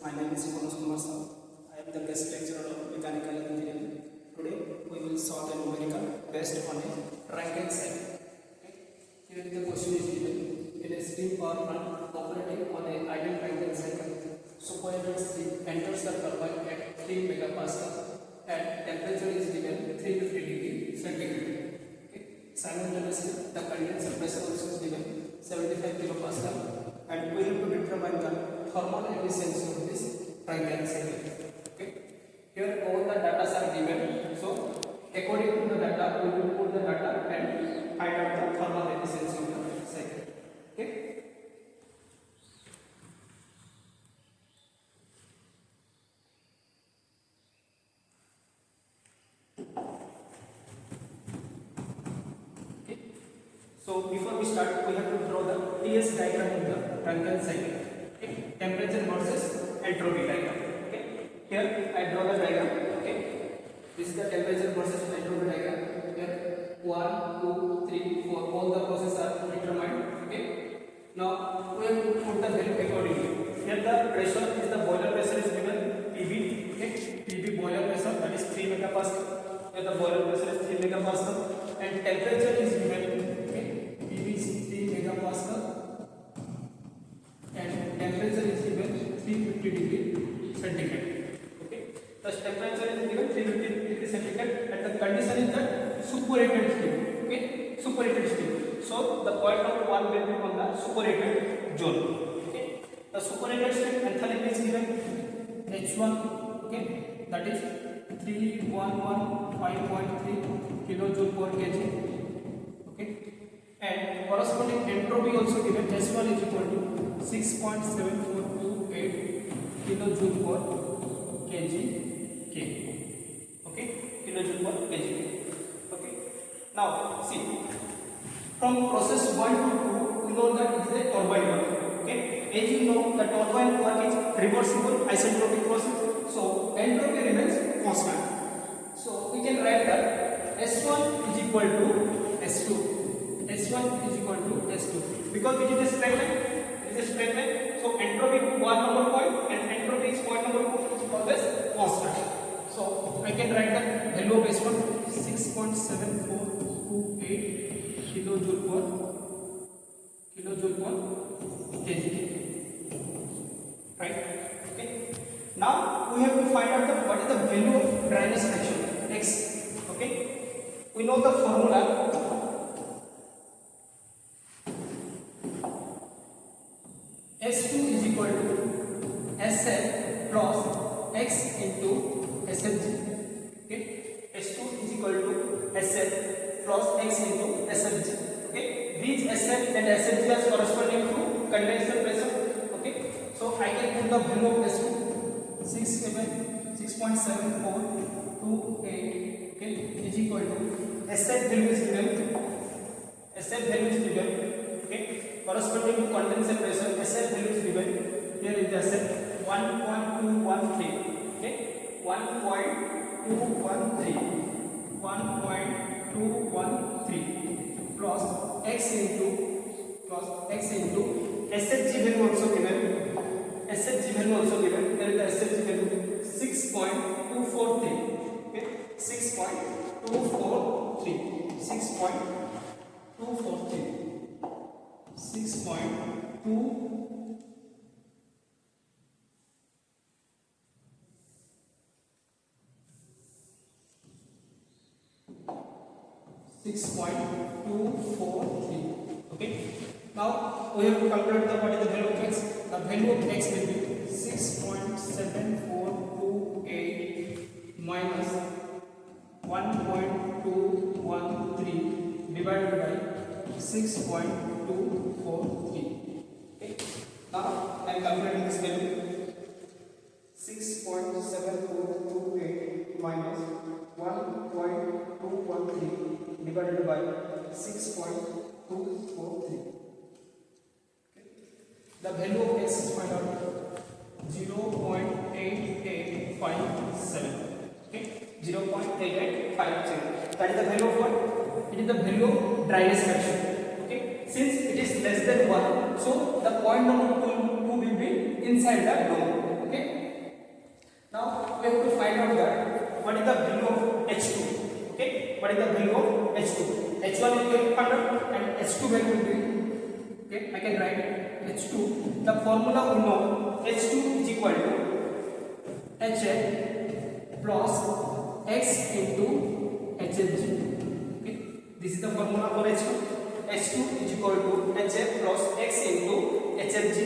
My name is Kumar. I am the guest lecturer of Mechanical Engineering. Today we will solve a numerical based on a rankine cycle. Here the question is given: in a steam power plant operating on a ideal rankine cycle, superheated steam enters the turbine at 3 megapascal and temperature is given 350 degree centigrade. Simultaneously, the condenser pressure also is given 75 kilopascal, and we have to determine the thermal efficiency of this rankine cycle. Here all the data are given. So according to the data, we will put the data and find out the thermal efficiency of the cycle. So before we start, we have to draw the TS diagram of the rankine cycle. Temperature versus entropy diagram. Here I draw the diagram. This is the temperature versus entropy diagram. Here 1, 2, 3, 4. All the processes are determined. Now we have to put the value accordingly. Here the pressure is the boiler pressure is given PB. PB boiler pressure, that is 3 megapascal. Here the boiler pressure is 3 megapascal, and temperature is given. PB is 3 megapascal, and temperature is given 350 degree centigrade. The temperature is given 350 degree centigrade, and the condition is that superheated steam. Superheated steam. So the point number 1 will be on the superheated zone. The superheated steam enthalpy is given H1. That is 3115.3 kilojoule per kg. And corresponding entropy also given. H1 is equal to 6.7428 kilojoule per kg. Kilojoule per kg. Now see, from process 1 to 2, we know that it is a turbine work. As you know, the turbine work is reversible isentropic process, so entropy remains constant. So we can write that S1 is equal to S2. S1 is equal to S2 because it is a straight line. It is a straight line. So entropy one number point and entropy is point number 2 is always constant. So I can write the value of S1 6.7428 kilojoule per kg. Right? Now we have to find out what is the value of dryness fraction X. We know the formula. S2 is equal to Sf plus X into SFG. S2 is equal to Sf plus X into SFG. These Sf and SFG are corresponding to condenser pressure. So I can put the value of S2 6.7428 is equal to Sf value is given. Corresponding to condenser pressure, Sf value is given. Here is the Sf 1.213. 1.213 plus X into SFG value also given. SFG value also given. There is the SFG value 6.243. 6.243. 6.243. Now we have to calculate what is the value of X. The value of X will be 6.7428 minus 1.213 divided by 6.243. Now I am calculating this value. 6.7428 minus 1.213 divided by 6.243. The value of X is found out 0.8857. 0.8857. That is the value of what? It is the value of dryness fraction. Since it is less than 1, so the point number 2 will be inside the dome. what is the value of H2? H1 is 100 and H2 value will be, okay, I can write H2. The formula we know, H2 is equal to HF plus X into HFG. Okay, this is the formula for H2. H2 is equal to HF plus X into HFG.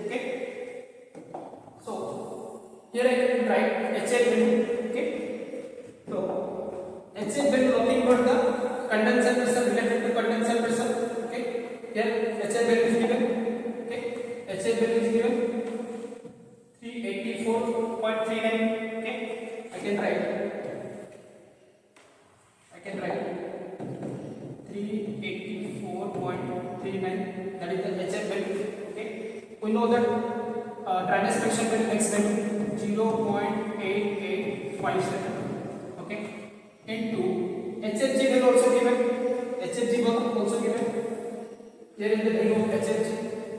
Okay, so here I can write HF value. Okay, so HF value nothing but the condenser pressure related to condenser pressure. Okay, here HF value is given. Okay, HF value is given 384.39. Okay, I can write 384.39. that is the HF value. Okay, we know that dryness fraction value X value 0.8857. okay, into HFG value also given. HFG also given. Here is the value of HFG.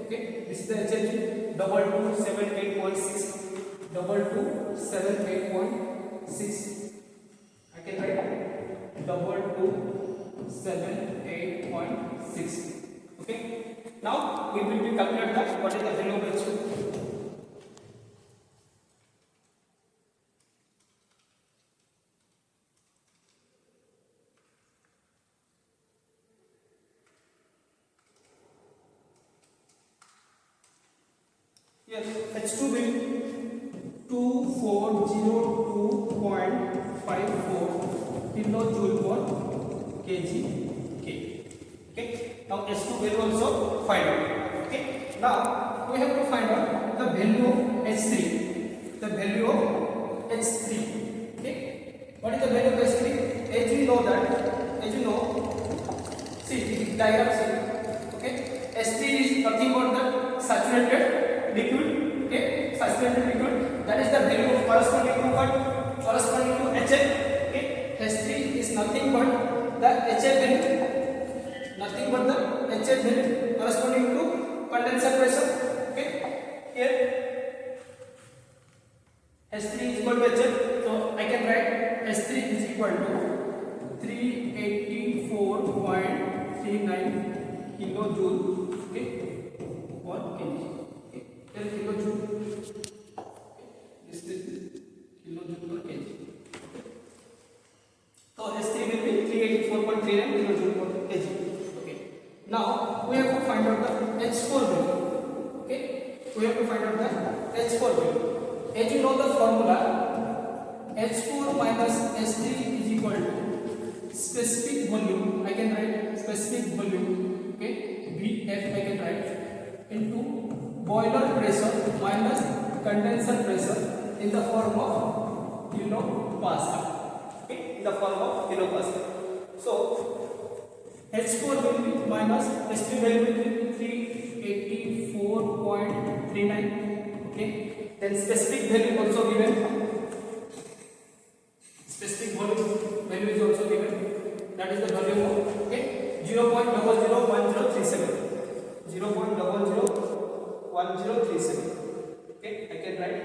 Okay, this is the HFG 2278.6. 2278.6. I can write 2278.6. Okay, now we will be calculate that what is the value of H2. Yes, H2 will 2402.54 kilojoule per kg K. Okay, now H2 value also find out. Okay, now we have to find out the value of H3. The value of H3. Okay, what is the value of H3? As you know that, see diagram see. Okay, H3 is nothing but the saturated liquid. Okay, saturated liquid, that is the value of corresponding to what? Corresponding to HF. Okay, H3 is nothing but the HF value, nothing but the HF value corresponding to condenser pressure. Okay, here H3 is equal to HF, so I can write H3 is equal to 384.39 kilojoule. Okay, per kg. Kilojoule. This is kilojoule per kg. So S3 will be 384.39 kilojoule per kg. Okay. Now we have to find out the H4 value. Okay. We have to find out the H4 value. As you know the formula, H4 minus S3 is equal to specific volume. I can write specific volume. Okay. VF I can write into boiler pressure minus condenser pressure in the form of kilopascal. Okay, in the form of kilopascal. So H4 will be minus H3 value will be 384.39. Okay, then specific value also given. Specific volume value is also given. That is the value of 0.001037. 0.001037. Okay, I can write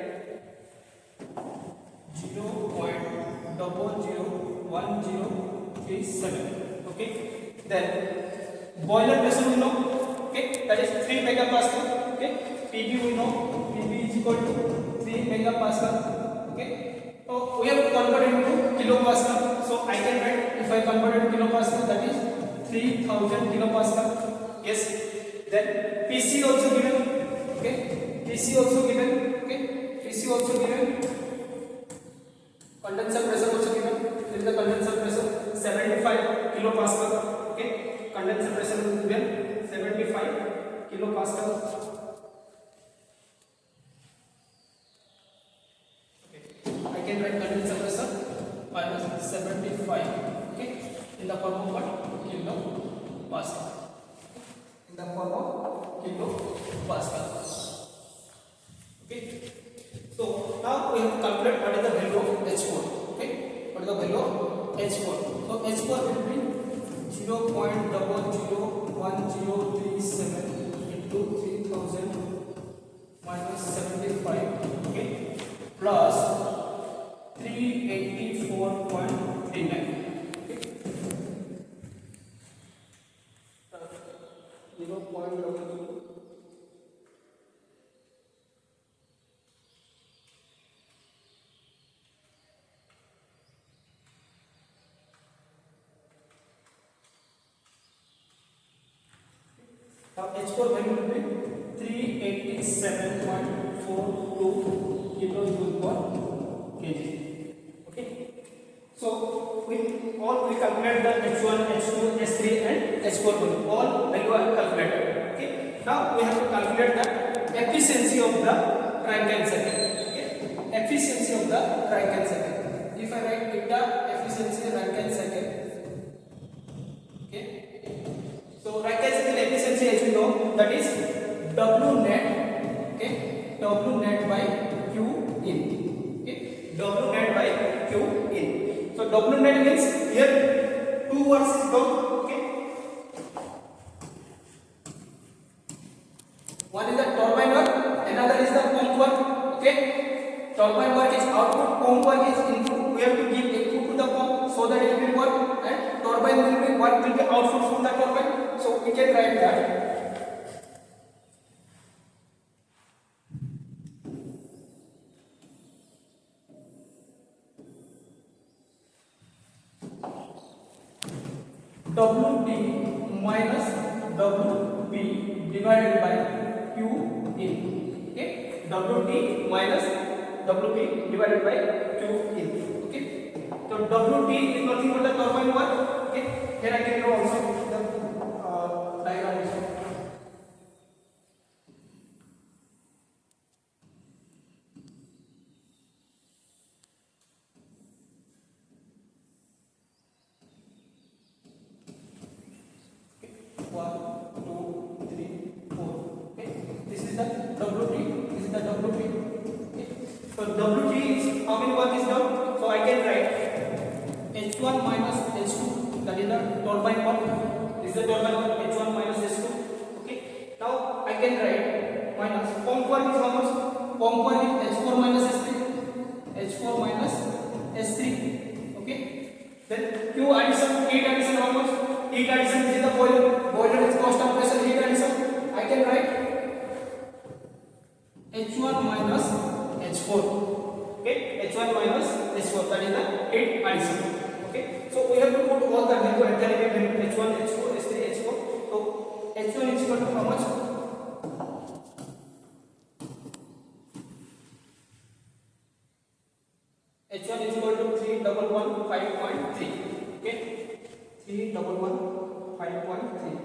0.001037. Okay, then boiler pressure we know. Okay, that is 3 megapascal. Okay, PB we know. PB is equal to 3 megapascal. Okay, so we have to convert it into kilopascal. So I can write, if I convert it to kilopascal, that is 3000 kilopascal. Yes. Then PC also given. Okay, PC also given. Okay, PC also given. Condenser pressure also given. This is the condenser pressure 75 kilopascal. Okay, condenser pressure is given 75 kilopascal. Okay, I can write condenser pressure minus 75. Okay, in the form of what? Kilopascal. In the form of kilopascal. Okay, so now we have to calculate what is the value of H4. Okay, what is the value of H4? So H4 will be 0.001037 into 3000 minus 75. Okay, plus 384.39. Okay, Now H4 value will be 387.42 kilojoule per kg. Okay. So we calculate the H1, H2, S3 and H4 value. All value are calculated. Okay. Now we have to calculate the efficiency of the Rankine cycle. Okay. Efficiency of the Rankine cycle. If I write the efficiency Rankine cycle. Okay. So Rankine cycle efficiency, as you know, that is W net. Okay. W net by Q in. Okay. W net by Q in. So W net means here two words is done. Okay. One is the turbine work, another is the pump work. Okay. Turbine work is output, pump work is input. We have to give input to the pump so that it will work, and turbine will be what will be output from the turbine. So we can write that WT minus WP divided by Q in. Okay. WT minus WP divided by Q in. Okay. So WT is nothing but the turbine work. Okay. Here I can draw also the diagram also. One, two, three, four. Okay. This is the WT. This is the WP. Okay. So WT is how many work is done? So I can write H1 minus H2. That is the turbine work. This is the turbine work. H1 minus H2. Okay. Now I can write minus pump work is how much? Pump work is H4 minus S3. H4 minus S3. Okay. Then Q addition, heat addition how much? Heat addition is the boiler. Boiler is constant pressure heat addition. I can write H1 minus H4. Okay, H1 minus H4. That is the heat addition. Okay, so we have to put all the value at the value H1, H4, S3, H4. So H1 is equal to how much? H1 is equal to 311.5.3. Okay. 311.5.3.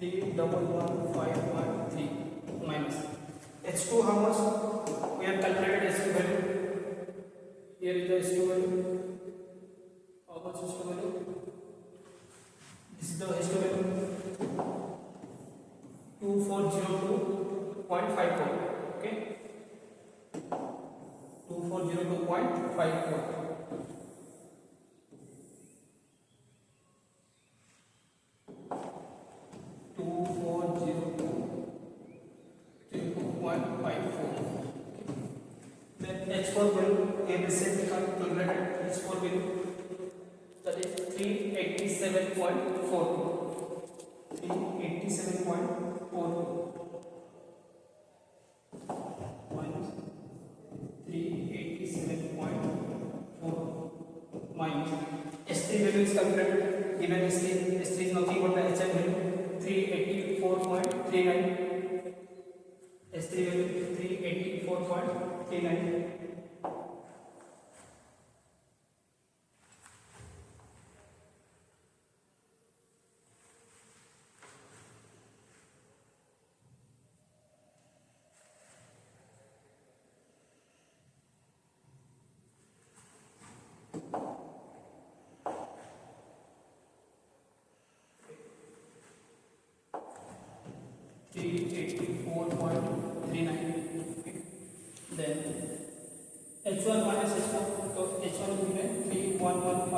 311.5.3 minus H2 how much? We have calculated H2 value. Here is the H2 value. How much H2 value? This is the H2 value. 2402.54. Okay. 2402.54. Then H4 value, we recently calculated H4 value, that is 387.42. 387.42 minus 387.4 minus S3 value is calculated. Given S3 is nothing but the HM value 384.39. S3 value 384.39. Then H1 minus H4, so H1 will be 3115.